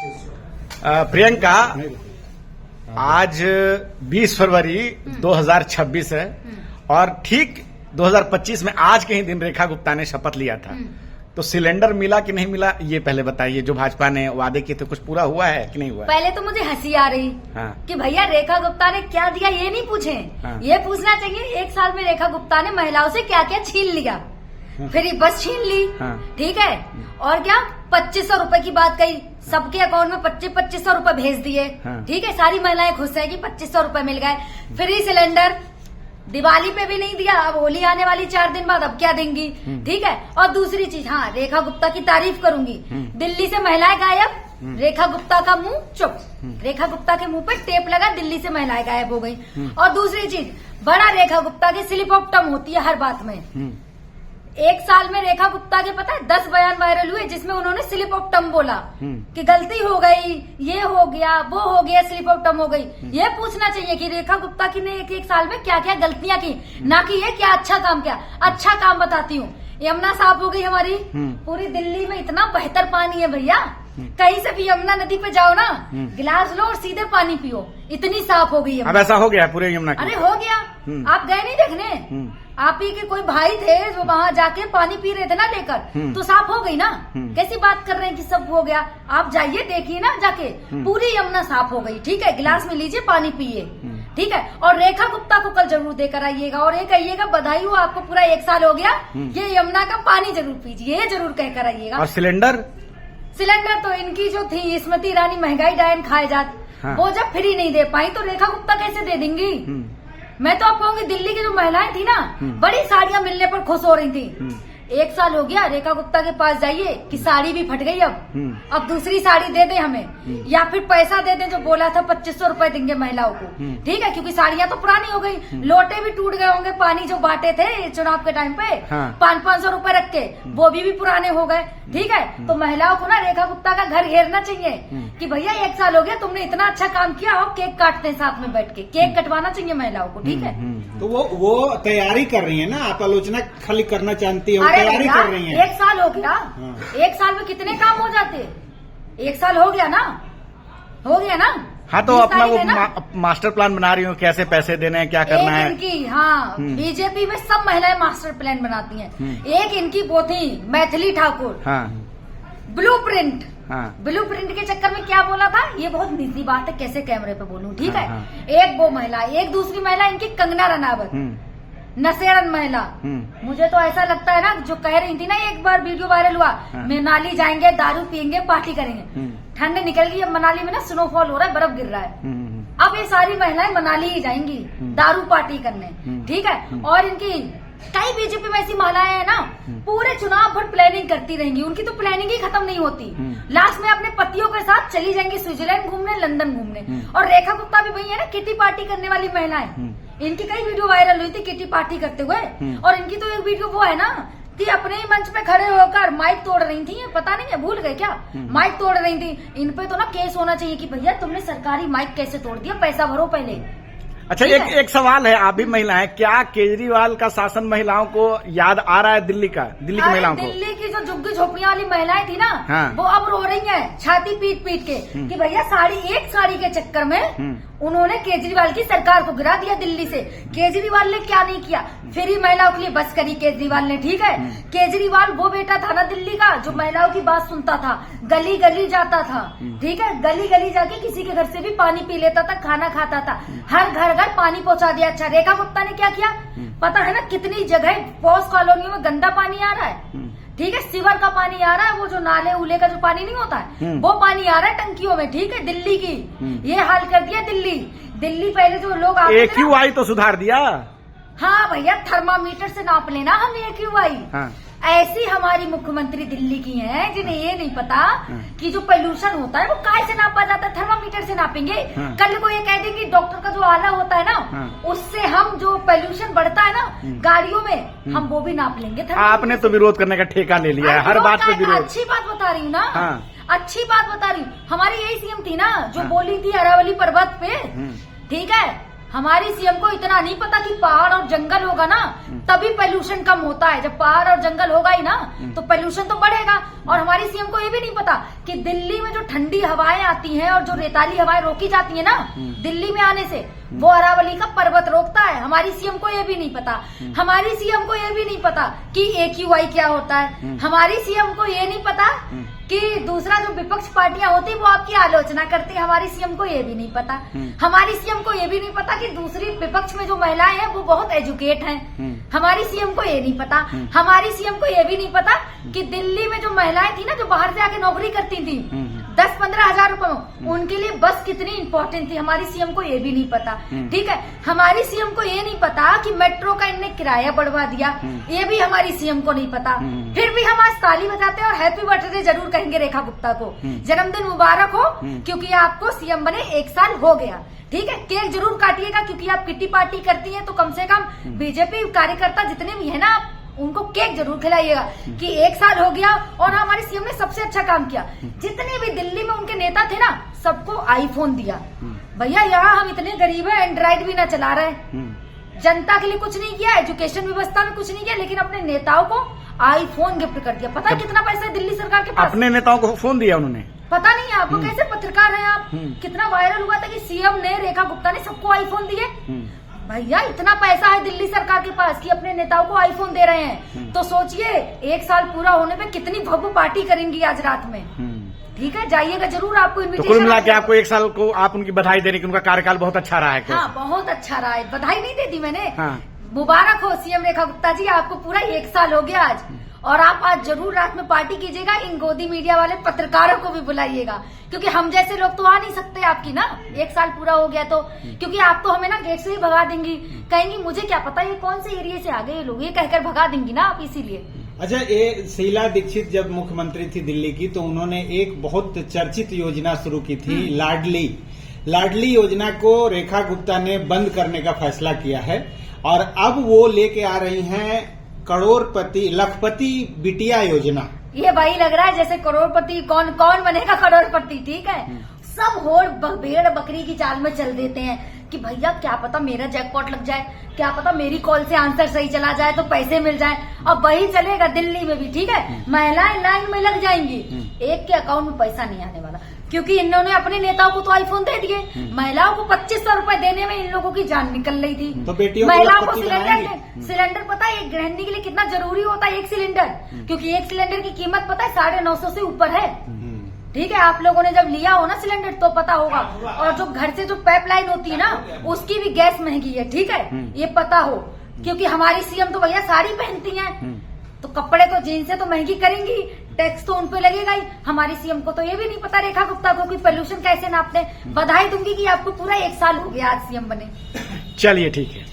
प्रियंका, आज 20 फरवरी 2026 है और ठीक 2025 में आज के ही दिन रेखा गुप्ता ने शपथ लिया था। तो सिलेंडर मिला कि नहीं मिला ये पहले बताइए। जो भाजपा ने वादे किए थे कुछ पूरा हुआ है कि नहीं हुआ है? पहले तो मुझे हंसी आ रही कि भैया रेखा गुप्ता ने क्या दिया ये नहीं पूछे। ये पूछना चाहिए 1 साल में रेखा गुप्ता ने महिलाओं से क्या क्या छीन लिया। फिर बस छीन ली, ठीक है, और क्या 2500 रुपए की बात कही, सबके अकाउंट में 2500 रुपए भेज दिए, ठीक है, सारी महिलाएं खुश है कि 2500 रुपए मिल गए। फ्री सिलेंडर दिवाली पे भी नहीं दिया, अब होली आने वाली 4 दिन बाद अब क्या देंगी, ठीक है। और दूसरी चीज, हाँ, रेखा गुप्ता की तारीफ करूंगी, दिल्ली से महिलाएं गायब, रेखा गुप्ता का मुंह चुप, रेखा गुप्ता के मुंह पे टेप लगा, दिल्ली से महिलाएं गायब हो गई। और दूसरी चीज, बड़ा रेखा गुप्ता की स्लिप ऑफ टंग होती है हर बात में। 1 साल में रेखा गुप्ता के पता है 10 बयान वायरल हुए जिसमें उन्होंने स्लिप ऑफ टंग बोला कि गलती हो गई, ये हो गया, वो हो गया, स्लिप ऑफ टंग हो गई। ये पूछना चाहिए कि रेखा गुप्ता की ने एक साल में क्या क्या गलतियां की, ना कि ये क्या अच्छा काम किया। अच्छा काम बताती हूँ, यमुना साफ हो गई हमारी, पूरी दिल्ली में इतना बेहतर पानी है भैया, कहीं से भी यमुना नदी पे जाओ ना, गिलास लो और सीधे पानी पियो, इतनी साफ हो गई है। अब ऐसा हो गया पूरे यमुना की? अरे हो गया, आप गए नहीं देखने? आप ही के कोई भाई थे जो वहाँ जाके पानी पी रहे थे ना लेकर, तो साफ हो गई ना। कैसी बात कर रहे हैं कि सब हो गया? आप जाइए देखिए ना जाके, पूरी यमुना साफ हो गई, ठीक है, गिलास में लीजिए पानी पिए, ठीक है। और रेखा गुप्ता को कल जरूर देकर आइएगा और ये कहिएगा बधाई हो आपको, पूरा 1 साल हो गया, ये यमुना का पानी जरूर पीजिए, ये जरूर कहकर आइएगा। और सिलेंडर तो इनकी जो थी स्मृति ईरानी, महंगाई डायन खाए जात, वो जब फ्री नहीं दे पाई तो रेखा गुप्ता कैसे दे देंगी? मैं तो आप कहूंगी दिल्ली की जो महिलाएं थी ना, बड़ी साड़ियां मिलने पर खुश हो रही थी। 1 साल हो गया, रेखा गुप्ता के पास जाइए कि साड़ी भी फट गई, अब दूसरी साड़ी दे दे हमें, या फिर पैसा दे दे जो बोला था 2500 रुपए देंगे महिलाओं को, ठीक है, क्योंकि साड़ियां तो पुरानी हो गई, लोटे भी टूट गए होंगे, पानी जो बांटे थे चुनाव के टाइम पे 500-500 रुपए रख के, वो भी पुराने हो गए, ठीक है। तो महिलाओं को ना रेखा गुप्ता का घर घेरना चाहिए कि भैया 1 साल हो गया, तुमने इतना अच्छा काम किया, और केक काटते हैं साथ में बैठ के, केक कटवाना चाहिए महिलाओं को, ठीक है। तो वो तैयारी कर रही है ना, आप आलोचना खाली करना चाहती है, तैयारी कर रही है। 1 साल हो गया, 1 साल में कितने काम हो जाते, 1 साल हो गया ना, हो गया ना। हाँ, तो अपना वो मास्टर प्लान बना रही हूँ, कैसे पैसे देने हैं, क्या करना है इनकी। हाँ, बीजेपी में सब महिलाएं मास्टर प्लान बनाती हैं। एक इनकी वो थी मैथिली ठाकुर, ब्लूप्रिंट, ब्लूप्रिंट के चक्कर में क्या बोला था, ये बहुत निजी बात है, कैसे कैमरे पे बोलूं, ठीक है। एक वो महिला, एक दूसरी महिला इनकी कंगना रनावत, नशेड़न महिला। मुझे तो ऐसा लगता है ना, जो कह रही थी ना, एक बार वीडियो वायरल हुआ, मनाली जाएंगे, दारू पियेंगे, पार्टी करेंगे, ठंड निकल गई, अब मनाली में ना स्नोफॉल हो रहा है, बर्फ गिर रहा है, अब ये सारी महिलाएं मनाली ही जाएंगी दारू पार्टी करने, ठीक है। और इनकी कई बीजेपी में ऐसी महिलाएं हैं ना, पूरे चुनाव भर प्लानिंग करती रहेंगी, उनकी तो प्लानिंग ही खत्म नहीं होती, लास्ट में अपने पतियों के साथ चली जाएंगी स्विट्जरलैंड घूमने, लंदन घूमने। और रेखा गुप्ता भी वही है ना, किटी पार्टी करने वाली महिलाएं, इनकी कई वीडियो वायरल हुई थी किटी पार्टी करते हुए, और इनकी तो एक वीडियो वो है ना कि अपने ही मंच पे खड़े होकर माइक तोड़ रही थी, पता नहीं है भूल गए क्या, माइक तोड़ रही थी। इन पे तो ना केस होना चाहिए कि भैया तुमने सरकारी माइक कैसे तोड़ दिया, पैसा भरो पहले। अच्छा, एक सवाल है, आप भी महिला है, क्या केजरीवाल का शासन महिलाओं को याद आ रहा है? दिल्ली की महिलाओं को, दिल्ली की जो झुग्गी झोपड़ियां वाली महिलाएं थी ना, वो अब रो रही हैं छाती पीट पीट के कि भैया एक साड़ी के चक्कर में उन्होंने केजरीवाल की सरकार को गिरा दिया दिल्ली से। केजरीवाल ने क्या नहीं किया, फ्री महिलाओं के लिए बस करी केजरीवाल ने, ठीक है। केजरीवाल वो बेटा था ना दिल्ली का जो महिलाओं की बात सुनता था, गली गली जाता था, ठीक है, गली गली जाके किसी के घर से भी पानी पी लेता था, खाना खाता था, हर घर घर पानी पहुंचा दिया। अच्छा, रेखा गुप्ता ने क्या किया पता है ना, कितनी जगह पॉश कॉलोनियों में गंदा पानी आ रहा है, ठीक है, सीवर का पानी आ रहा है, वो जो नाले उले का जो पानी नहीं होता है, वो पानी आ रहा है टंकियों में, ठीक है। दिल्ली की ये हाल कर दिया, दिल्ली पहले जो लोग AQI तो सुधार दिया। हाँ भैया, थर्मामीटर से नाप लेना हम AQI। ऐसी हमारी मुख्यमंत्री दिल्ली की हैं जिन्हें ये नहीं पता कि जो पोल्यूशन होता है वो काय से नापा जाता है, थर्मामीटर से नापेंगे। कल को ये कह देंगे डॉक्टर का जो आला होता है ना, उससे हम जो पोल्यूशन बढ़ता है ना गाड़ियों में, हम वो भी नाप लेंगे। आपने तो विरोध करने का ठेका ले लिया है, हर बात पे विरोध। अच्छी बात बता रही हूँ ना, अच्छी बात बता रही हूँ। हमारी यही सीएम थी ना जो बोली थी अरावली पर्वत पे, ठीक है, हमारी सीएम को इतना नहीं पता कि पहाड़ और जंगल होगा ना तभी पोल्यूशन कम होता है। जब पहाड़ और जंगल होगा ही ना तो पोल्यूशन तो बढ़ेगा। और हमारी सीएम को ये भी नहीं पता कि दिल्ली में जो ठंडी हवाएं आती हैं और जो रेताली हवाएं रोकी जाती है ना दिल्ली में आने से, वो अरावली का पर्वत रोकता है। हमारी सीएम को ये भी नहीं पता। हमारी सीएम को ये भी नहीं पता कि AQI क्या होता है। हमारी सीएम को ये नहीं पता कि दूसरा जो विपक्ष पार्टियां होती वो आपकी आलोचना करती है। हमारी सीएम को ये भी नहीं पता। हमारी सीएम को ये भी नहीं पता कि दूसरी विपक्ष में जो महिलाएं हैं वो बहुत एजुकेट हैं। हमारी सीएम को ये नहीं पता। हमारी सीएम को ये भी नहीं पता कि दिल्ली में जो महिलाएं थी ना जो बाहर से आके नौकरी करती थी 10-15 हजार रुपए में, उनके लिए बस कितनी इंपॉर्टेंट थी। हमारी सीएम को ये भी नहीं पता। ठीक है, हमारी सीएम को ये नहीं पता कि मेट्रो का इनने किराया बढ़वा दिया, ये भी हमारी सीएम को नहीं पता। फिर भी हम आज ताली बजाते हैं और हैप्पी बर्थडे जरूर कहेंगे रेखा गुप्ता को। जन्मदिन मुबारक हो, क्योंकि आपको सीएम बने 1 साल हो गया। ठीक है, केक जरूर काटिएगा क्योंकि आप किटी पार्टी करती हैं, तो कम से कम बीजेपी कार्यकर्ता जितने भी है ना उनको केक जरूर खिलाइएगा कि 1 साल हो गया। और हमारे सीएम ने सबसे अच्छा काम किया, जितने भी दिल्ली में उनके नेता थे ना सबको आईफोन दिया। भैया यहाँ हम इतने गरीब हैं, एंड्रॉइड भी ना चला रहे, जनता के लिए कुछ नहीं किया, एजुकेशन व्यवस्था में कुछ नहीं किया, लेकिन अपने नेताओं को आईफोन गिफ्ट कर दिया। पता है कितना पैसा है दिल्ली सरकार के पास? अपने नेताओं को फोन दिया उन्होंने। पता नहीं है आपको, कैसे पत्रकार हैं आप? कितना वायरल हुआ था कि सीएम ने, रेखा गुप्ता ने सबको आईफोन दिए। भैया इतना पैसा है दिल्ली सरकार के पास कि अपने नेताओं को आईफोन दे रहे हैं, तो सोचिए 1 साल पूरा होने पे कितनी भव्य पार्टी करेंगी आज रात में। ठीक है, जाइएगा जरूर, आपको तो इन्विटेशन। कुल मिला के आपको 1 साल को आप उनकी बधाई दे रही कि उनका कार्यकाल बहुत अच्छा रहा है। हाँ, बहुत अच्छा रहा है। बधाई नहीं दे दी मैंने। हाँ। मुबारक हो सीएम रेखा गुप्ता जी, आपको पूरा 1 साल हो गया आज। और आप आज जरूर रात में पार्टी कीजिएगा। इन गोदी मीडिया वाले पत्रकारों को भी बुलाइएगा, क्योंकि हम जैसे लोग तो आ नहीं सकते आपकी ना 1 साल पूरा हो गया तो, क्योंकि आप तो हमें ना गेट से ही भगा देंगी, कहेंगी मुझे क्या पता ये कौन से एरिया से आ गए ये लोग, ये कहकर भगा देंगी ना आप, इसीलिए। अच्छा, ये शीला दीक्षित जब मुख्यमंत्री थी दिल्ली की तो उन्होंने एक बहुत चर्चित योजना शुरू की थी, लाडली योजना को रेखा गुप्ता ने बंद करने का फैसला किया है। और अब वो लेके आ रही हैं करोड़पति लखपति बिटिया योजना। ये भाई लग रहा है जैसे करोड़पति कौन बनेगा करोड़पति। ठीक है, सब होड़ भेड़ बकरी की चाल में चल देते हैं कि भैया क्या पता मेरा जैकपॉट लग जाए, क्या पता मेरी कॉल से आंसर सही चला जाए तो पैसे मिल जाए। अब वही चलेगा दिल्ली में भी। ठीक है, महिलाएं लाइन में लग जाएंगी, एक के अकाउंट में पैसा नहीं आने वाला, क्योंकि इन्होंने अपने नेताओं को तो आईफोन दे दिए। महिलाओं को 2500 रुपए देने में इन लोगों की जान निकल रही थी। तो बेटियों महिलाओं को सिलेंडर पता है एक गृहिणी के लिए कितना जरूरी होता है, 1 सिलेंडर, क्योंकि 1 सिलेंडर की कीमत पता है 950 से ऊपर है। ठीक है, आप लोगों ने जब लिया हो ना सिलेंडर तो पता होगा। और जो घर से जो पाइपलाइन होती है ना उसकी भी गैस महंगी है। ठीक है, ये पता हो, क्योंकि हमारी सीएम तो भैया साड़ी पहनती हैं, तो कपड़े तो जीन्स से तो महंगी करेंगी, टैक्स तो उनपे लगेगा ही। हमारी सीएम को तो ये भी नहीं पता रेखा गुप्ता को कि पोल्यूशन कैसे नापते। बधाई दूंगी कि आपको पूरा 1 साल हो गया आज सीएम बने। चलिए ठीक है।